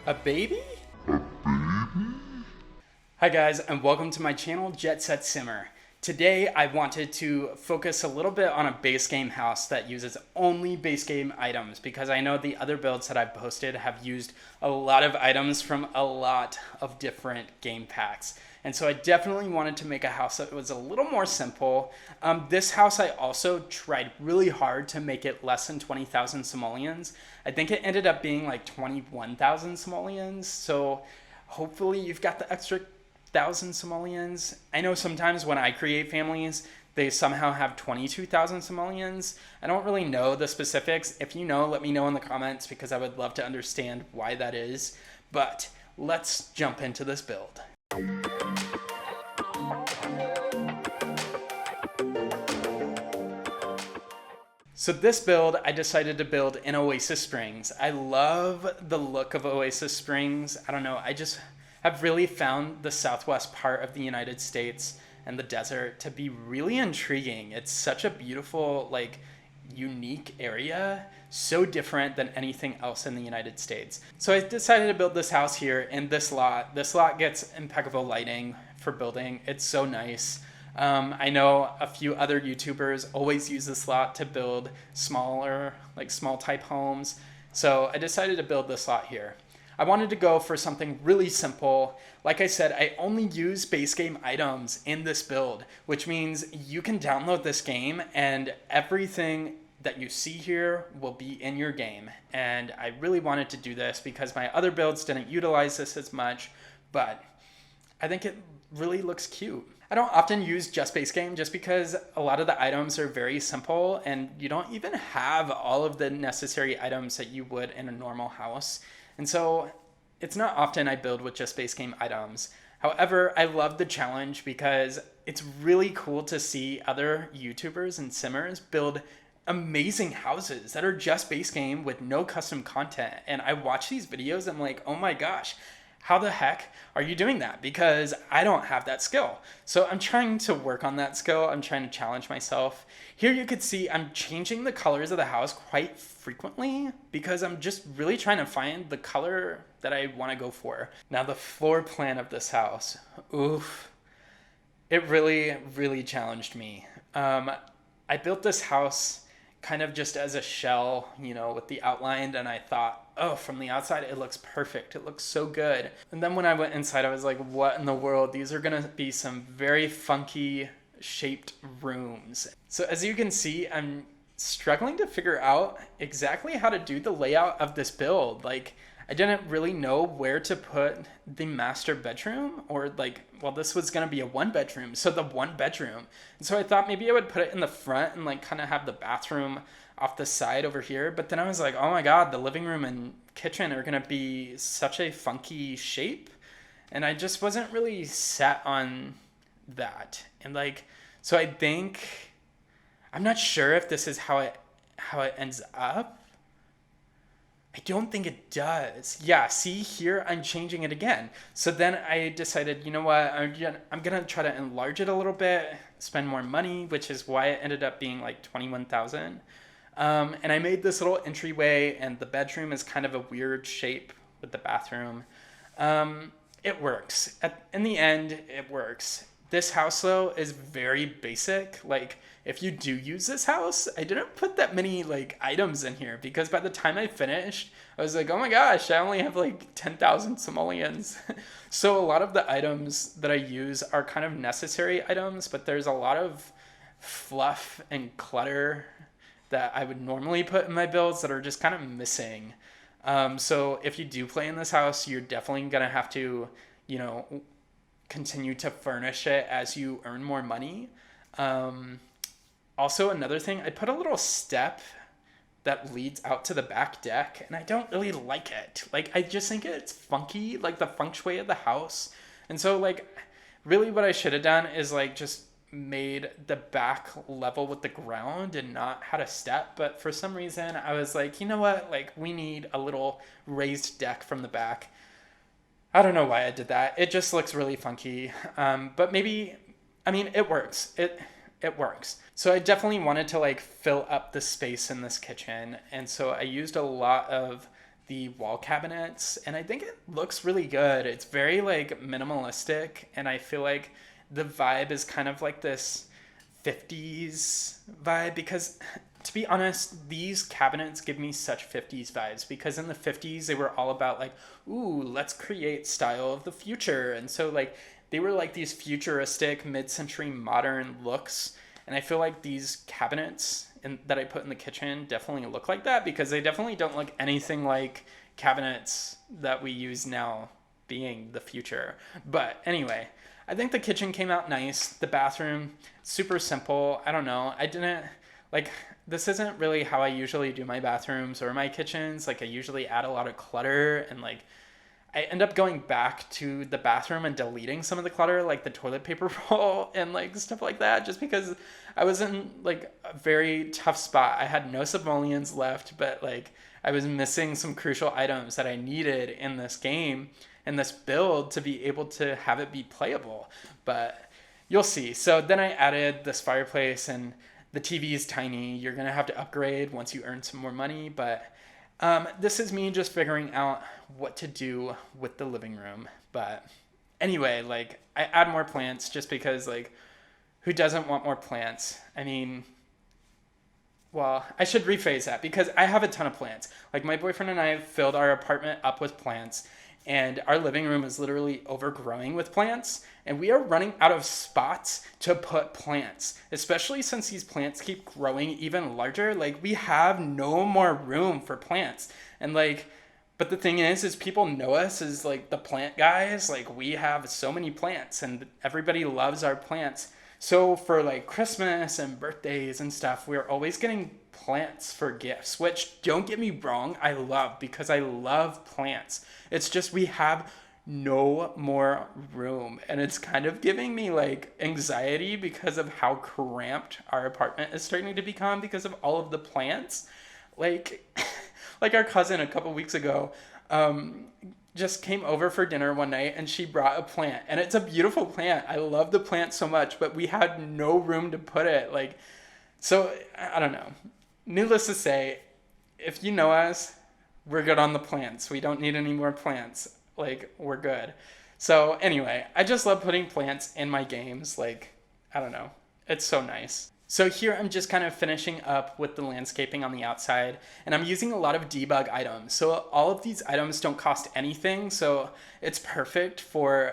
A baby? Hi guys, and welcome to my channel, JetSetSimmer. Today I wanted to focus a little bit on a base game house that uses only base game items, because I know the other builds that I've posted have used a lot of items from a lot of different game packs. And so I definitely wanted to make a house that was a little more simple. This house I also tried really hard to make it less than 20,000 simoleons. I think it ended up being like 21,000 simoleons. So hopefully you've got the extra 1,000 simoleons. I know sometimes when I create families, they somehow have 22,000 simoleons. I don't really know the specifics. If you know, let me know in the comments, because I would love to understand why that is. But let's jump into this build. So this build, I decided to build in Oasis Springs. I love the look of Oasis Springs. I don't know, I just have really found the southwest part of the United States and the desert to be really intriguing. It's such a beautiful, like, unique area, so different than anything else in the United States. So I decided to build this house here in this lot. This lot gets impeccable lighting for building. It's so nice. I know a few other YouTubers always use this lot to build smaller, like small type homes. So I decided to build this lot here. I wanted to go for something really simple. Like I said, I only use base game items in this build, which means you can download this game and everything that you see here will be in your game. And I really wanted to do this because my other builds didn't utilize this as much, but I think it really looks cute. I don't often use just base game just because a lot of the items are very simple and you don't even have all of the necessary items that you would in a normal house. And so it's not often I build with just base game items. However, I love the challenge because it's really cool to see other YouTubers and simmers build amazing houses that are just base game with no custom content. And I watch these videos, I'm like, oh my gosh, how the heck are you doing that? Because I don't have that skill. So I'm trying to work on that skill. I'm trying to challenge myself. Here you could see I'm changing the colors of the house quite frequently because I'm just really trying to find the color that I want to go for. Now the floor plan of this house, oof, it really, really challenged me. I built this house kind of just as a shell, with the outline, and I thought, oh, from the outside it looks perfect, it looks so good. And then when I went inside, I was like, what in the world? These are gonna be some very funky shaped rooms. So as you can see, I'm struggling to figure out exactly how to do the layout of this build. Like, I didn't really know where to put the master bedroom, or this was gonna be a one bedroom, so the one bedroom. And so I thought maybe I would put it in the front and kind of have the bathroom off the side over here. But then I was like, oh my God, the living room and kitchen are gonna be such a funky shape. And I just wasn't really set on that. And so I think, I'm not sure if this is how it ends up. I don't think it does. Yeah, see here, I'm changing it again. So then I decided, you know what, I'm gonna try to enlarge it a little bit, spend more money, which is why it ended up being like 21,000. And I made this little entryway, and the bedroom is kind of a weird shape with the bathroom. It works. In the end, it works. This house, though, is very basic. Like, if you do use this house, I didn't put that many, items in here, because by the time I finished, I was like, oh my gosh, I only have, 10,000 simoleons. So a lot of the items that I use are kind of necessary items, but there's a lot of fluff and clutter that I would normally put in my builds that are just kind of missing. So if you do play in this house, you're definitely going to have to, continue to furnish it as you earn more money. Also, another thing, I put a little step that leads out to the back deck, and I don't really like it. I just think it's funky, the feng shui of the house. And so, really what I should have done is, just made the back level with the ground and not had a step. But for some reason, I was like, you know what? We need a little raised deck from the back. I don't know why I did that. It just looks really funky. But maybe, it works. It works. So I definitely wanted to fill up the space in this kitchen. And so I used a lot of the wall cabinets, and I think it looks really good. It's very like minimalistic, and I feel like the vibe is kind of like this 50s vibe because to be honest, these cabinets give me such 50s vibes because in the 50s they were all about like, ooh, let's create style of the future. And so like they were like these futuristic mid-century modern looks, and I feel like these cabinets that I put in the kitchen definitely look like that because they definitely don't look anything like cabinets that we use now being the future. But anyway, I think the kitchen came out nice. The bathroom, super simple. I don't know. I didn't like this isn't really how I usually do my bathrooms or my kitchens. Like I usually add a lot of clutter and like I end up going back to the bathroom and deleting some of the clutter, like the toilet paper roll and like stuff like that, just because I was in like a very tough spot. I had no simoleons left, but like I was missing some crucial items that I needed in this game and this build to be able to have it be playable. But you'll see. So then I added this fireplace, and the TV is tiny. You're going to have to upgrade once you earn some more money, but this is me just figuring out what to do with the living room. But anyway, like I add more plants just because like who doesn't want more plants? I mean, well, I should rephrase that because I have a ton of plants. Like my boyfriend and I have filled our apartment up with plants, and our living room is literally overgrowing with plants, and we are running out of spots to put plants, especially since these plants keep growing even larger. Like we have no more room for plants. And like, but the thing is people know us as like the plant guys. Like we have so many plants and everybody loves our plants. So for like Christmas and birthdays and stuff, we're always getting plants for gifts, which don't get me wrong, I love because I love plants. It's just we have no more room, and it's kind of giving me like anxiety because of how cramped our apartment is starting to become because of all of the plants. Like like our cousin a couple weeks ago just came over for dinner one night and she brought a plant, and it's a beautiful plant. I love the plant so much, but we had no room to put it. Like, so I don't know. Needless to say, if you know us, we're good on the plants. We don't need any more plants. Like, we're good. So anyway, I just love putting plants in my games. Like, I don't know. It's so nice. So here I'm just kind of finishing up with the landscaping on the outside, and I'm using a lot of debug items. So all of these items don't cost anything, so it's perfect for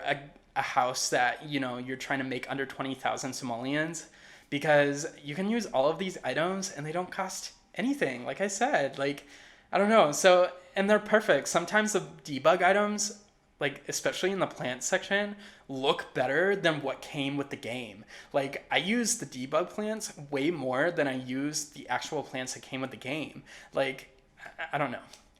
a house that, you know, you're trying to make under 20,000 simoleons, because you can use all of these items and they don't cost anything. Like I said, like, I don't know. So, and they're perfect. Sometimes the debug items, like especially in the plant section, look better than what came with the game. Like I use the debug plants way more than I use the actual plants that came with the game. Like, I don't know.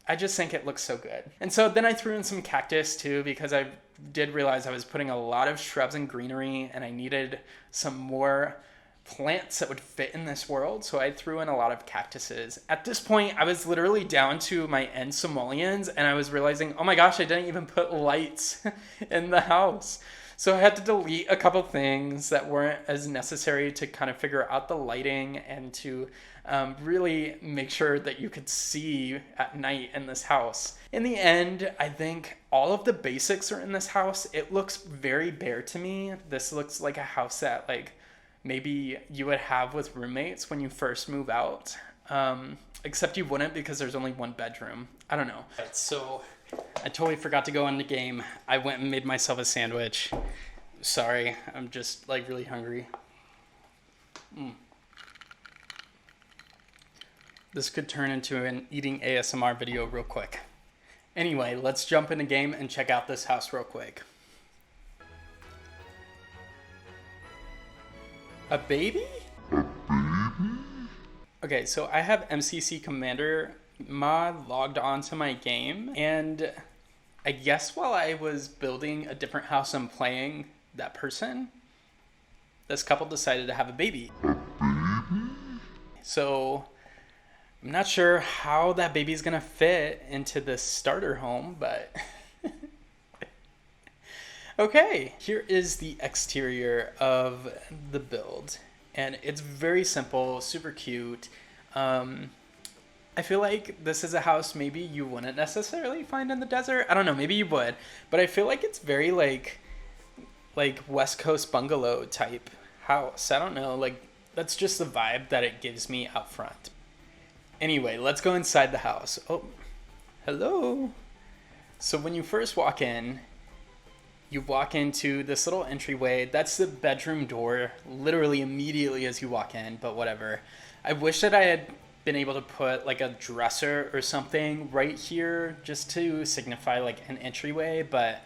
I just think it looks so good. And so then I threw in some cactus too, because I did realize I was putting a lot of shrubs and greenery and I needed some more plants that would fit in this world, so I threw in a lot of cactuses. At this point, I was literally down to my end simoleons, and I was realizing, oh my gosh, I didn't even put lights in the house. So I had to delete a couple things that weren't as necessary to kind of figure out the lighting and to really make sure that you could see at night in this house. In the end, I think all of the basics are in this house. It looks very bare to me. This looks like a house that like maybe you would have with roommates when you first move out. Except you wouldn't because there's only one bedroom. I don't know. So I totally forgot to go in the game. I went and made myself a sandwich. Sorry, I'm just like really hungry. This could turn into an eating ASMR video real quick. Anyway, let's jump in the game and check out this house real quick. A baby? Okay, so I have MCC Commander mod logged onto my game, and I guess while I was building a different house and playing that person, this couple decided to have a baby. So I'm not sure how that baby's gonna fit into this starter home, but okay, here is the exterior of the build, and it's very simple, super cute. I feel like this is a house maybe you wouldn't necessarily find in the desert. I don't know, maybe you would, but I feel like it's very like West Coast bungalow type house. I don't know, like that's just the vibe that it gives me out front. Anyway, let's go inside the house. Oh, hello. So when you first walk in, you walk into this little entryway. That's the bedroom door, literally immediately as you walk in, but whatever. I wish that I had been able to put like a dresser or something right here just to signify like an entryway, but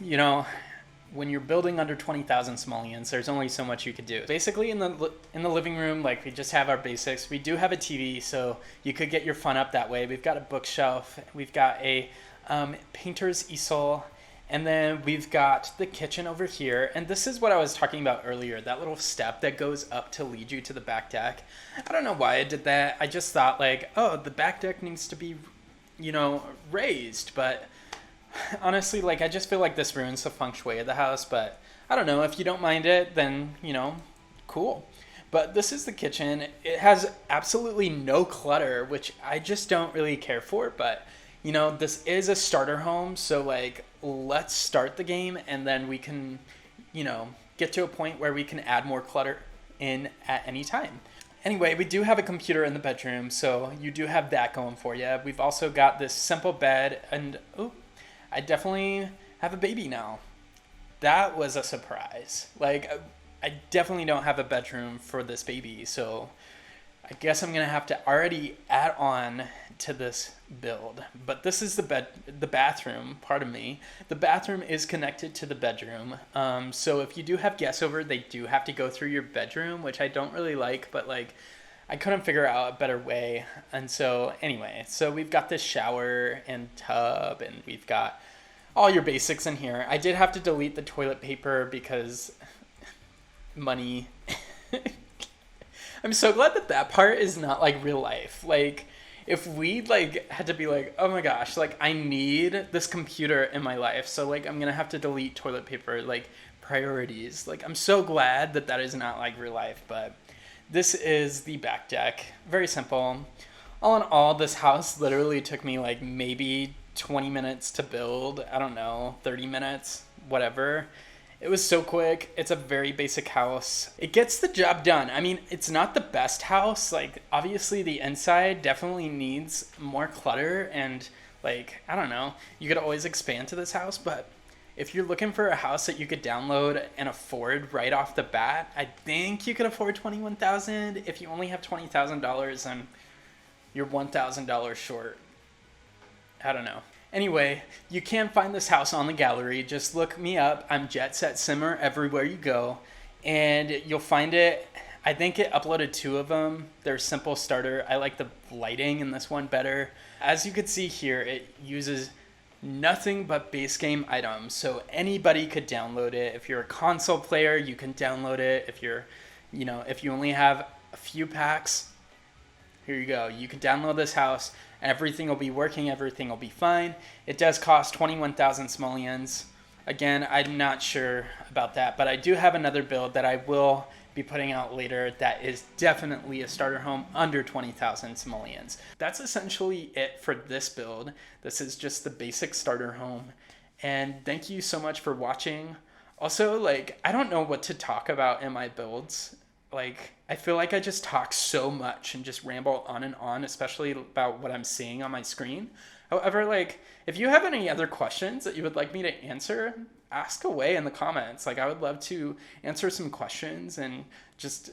you know, when you're building under 20,000 simoleons, there's only so much you could do. Basically, in the living room, like we just have our basics. We do have a TV, so you could get your fun up that way. We've got a bookshelf. We've got a painter's easel. And then we've got the kitchen over here. And this is what I was talking about earlier, that little step that goes up to lead you to the back deck. I don't know why I did that. I just thought like, oh, the back deck needs to be, raised. But honestly, like I just feel like this ruins the feng shui of the house. But I don't know, if you don't mind it, then, cool. But this is the kitchen. It has absolutely no clutter, which I just don't really care for. But this is a starter home, so like let's start the game and then we can, get to a point where we can add more clutter in at any time. Anyway, we do have a computer in the bedroom, so you do have that going for you. We've also got this simple bed, and I definitely have a baby now. That was a surprise. Like, I definitely don't have a bedroom for this baby, so I guess I'm gonna have to already add on to this build. But this is the bathroom, pardon me. The bathroom is connected to the bedroom. So if you do have guests over, they do have to go through your bedroom, which I don't really like, but like I couldn't figure out a better way. And so anyway, so we've got this shower and tub, and we've got all your basics in here. I did have to delete the toilet paper because money. I'm so glad that part is not like real life. Like if we like had to be like, oh my gosh, like I need this computer in my life, so like I'm gonna have to delete toilet paper, like priorities. Like I'm so glad that is not like real life. But this is the back deck. Very simple. All in all, this house literally took me like maybe 20 minutes to build. I don't know, 30 minutes, whatever. It was so quick. It's a very basic house. It gets the job done. I mean, it's not the best house. Like, obviously the inside definitely needs more clutter and like, I don't know, you could always expand to this house, but if you're looking for a house that you could download and afford right off the bat, I think you could afford $21,000. If you only have $20,000, then you're $1,000 short. I don't know. Anyway, you can find this house on the gallery. Just look me up. I'm JetSetSimmer everywhere you go, and you'll find it. I think it uploaded 2 of them. They're simple starter. I like the lighting in this one better. As you can see here, it uses nothing but base game items, so anybody could download it. If you're a console player, you can download it. If you're, if you only have a few packs, here you go. You can download this house. Everything will be working. Everything will be fine. It does cost 21,000 simoleons. Again, I'm not sure about that, but I do have another build that I will be putting out later that is definitely a starter home under 20,000 simoleons. That's essentially it for this build. This is just the basic starter home. And thank you so much for watching. Also, like, I don't know what to talk about in my builds. Like, I feel like I just talk so much and just ramble on, especially about what I'm seeing on my screen. However, like, if you have any other questions that you would like me to answer, ask away in the comments. Like, I would love to answer some questions and just,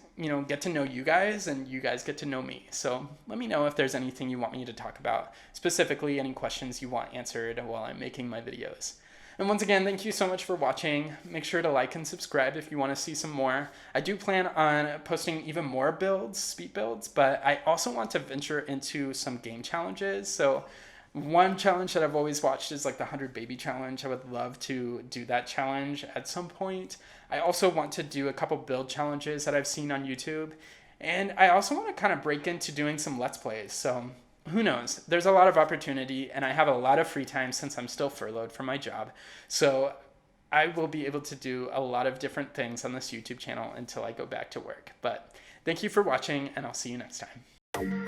get to know you guys and you guys get to know me. So let me know if there's anything you want me to talk about, specifically any questions you want answered while I'm making my videos. And once again, thank you so much for watching. Make sure to like and subscribe if you want to see some more. I do plan on posting even more builds, speed builds, but I also want to venture into some game challenges. So one challenge that I've always watched is like the 100 baby challenge. I would love to do that challenge at some point. I also want to do a couple build challenges that I've seen on YouTube. And I also want to kind of break into doing some Let's Plays. So who knows? There's a lot of opportunity, and I have a lot of free time since I'm still furloughed from my job. So I will be able to do a lot of different things on this YouTube channel until I go back to work. But thank you for watching, and I'll see you next time.